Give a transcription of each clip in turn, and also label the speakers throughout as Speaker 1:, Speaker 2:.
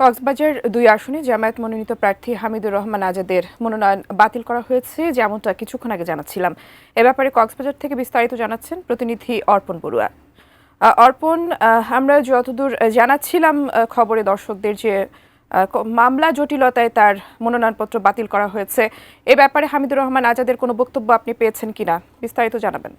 Speaker 1: কক্সবাজার ২ আসনে জামায়াত মনোনীত প্রার্থী হামিদুর রহমান আজাদের মনোনয়ন বাতিল করা হয়েছে, যেমনটা কিছুক্ষণ আগে জানাচ্ছিলাম। এ ব্যাপারে কক্সবাজার থেকে বিস্তারিত জানাচ্ছেন প্রতিনিধি অর্পণ বড়ুয়া। অর্পণ, আমরা যতদূর জানাচ্ছিলাম খবরে দর্শকদের যে মামলা জটিলতায় তার মনোনয়নপত্র বাতিল করা হয়েছে, এ ব্যাপারে হামিদুর রহমান আজাদের কোনো বক্তব্য আপনি পেয়েছেন কিনা বিস্তারিত জানাবেন।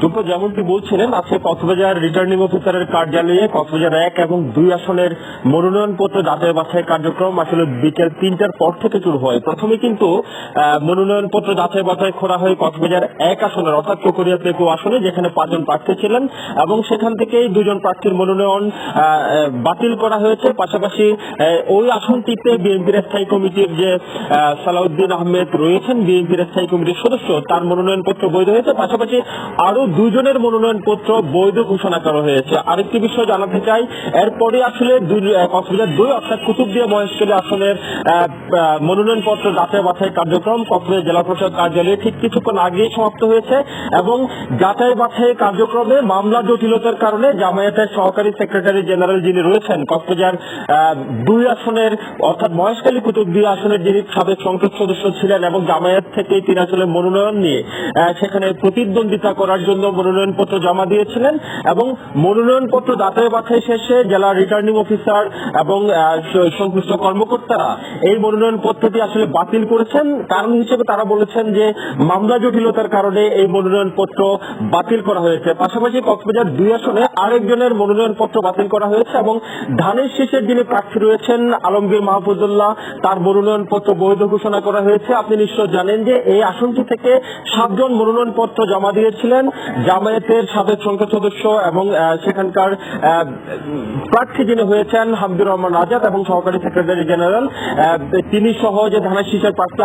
Speaker 2: দুটো যেমনটি বলছিলেন, আজকে কক্সবাজার রিটার্নিং অফিসারের কার্যালয়ে কক্সবাজার ১ এবং ২ আসনের মনোনয়নপত্র যাচাই বাছাই কার্যক্রম আসলে বিকেল ৩টার পর থেকে শুরু হয়। প্রথমে কিন্তু মনোনয়নপত্র যাচাই বাছাই করা হয় কক্সবাজার ১ আসনের অর্থাৎ চকরিয়া পেকু আসনে, যেখানে ৫ জন প্রার্থী ছিলেন এবং সেখান থেকেই ২ জন প্রার্থীর মনোনয়ন বাতিল করা হয়েছে। পাশাপাশি ওই আসনটিতে বিএনপির স্থায়ী কমিটির যে সালাউদ্দিন আহমেদ রয়েছেন, বিএনপির স্থায়ী কমিটির সদস্য, তার মনোনয়নপত্র বৈধ হয়েছে। পাশাপাশি আরো ২ জনের মনোনয়নপত্র বৈধ ঘোষণা করা হয়েছে। আরেকটি বিষয় জানাতে চাই, এরপরে আসলে কক্সবাজার ২ অর্থাৎ কুতুবদিয়া মহেশখালী আসনের মনোনয়নপত্র যাচাই বাছাই কার্যক্রম কক্সবাজার জেলা প্রশাসক কার্যালয়ে ঠিক কিছুক্ষণ আগেই সমাপ্ত হয়েছে এবং যাচাই বাছাই কার্যক্রমে মামলা জটিলতার কারণে জামায়াতের সহকারী সেক্রেটারি জেনারেল যিনি রয়েছেন কক্সবাজার ২ আসনের অর্থাৎ মহেশখালী কুতুবদিয়া আসনের যিনি সাবেক সংসদ সদস্য ছিলেন এবং জামায়াত থেকে তিনি আসলে মনোনয়ন নিয়ে সেখানে প্রতিদ্বন্দ্বিতা করার জন্য মনোনয়নপত্র জমা দিয়েছিলেন এবং মনোনয়নপত্র যাচাই বাছাই শেষে জেলা রিটার্নিং অফিসার এবং সংশ্লিষ্ট কর্মকর্তারা এই মনোনয়নপত্রটি আসলে বাতিল করেছেন। কারণ হিসেবে তারা বলেছেন যে মামলা জটিলতার কারণে এই মনোনয়নপত্র বাতিল করা হয়েছে। পাশাপাশি কক্সবাজার ২ আসনে আরেকজনের মনোনয়নপত্র বাতিল করা হয়েছে এবং ধানের শীষের যিনি প্রার্থী রয়েছেন আলমগীর মাহফুজুল্লাহ, তার মনোনয়নপত্র বৈধ ঘোষণা করা হয়েছে। আপনি নিশ্চয় জানেন যে এই আসনটি থেকে ৭ জন মনোনয়নপত্র জমা দিয়েছিলেন জামায়াতের সাবেক সংসদ সদস্য এবং সেখানকার প্রার্থী যিনি হয়েছেন হামিদুর রহমান আজাদ এবং সহকারী সেক্রেটারি জেনারেল তিনি সহ যে ধানের শীষের প্রার্থী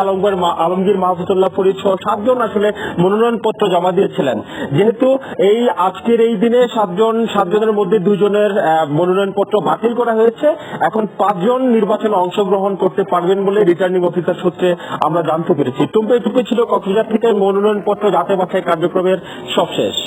Speaker 2: আলমগীর মাহফুজুল্লাহ ফরিদ সহ ৭ জন আসলে মনোনয়নপত্র জমা দিয়েছিলেন। যেহেতু এই আজকের এই দিনে ৭ জনের মধ্যে ২ জনের মনোনয়নপত্র বাতিল করা হয়েছে, এখন ৫ জন নির্বাচনে অংশগ্রহণ করতে পারবেন বলে রিটার্নিং অফিসার সূত্রে আমরা জানতে পেরেছি। এটুকুই ছিল কক্সবাজার থেকে মনোনয়নপত্র যাচাই বাছাই কার্যক্রমের সবশেষ।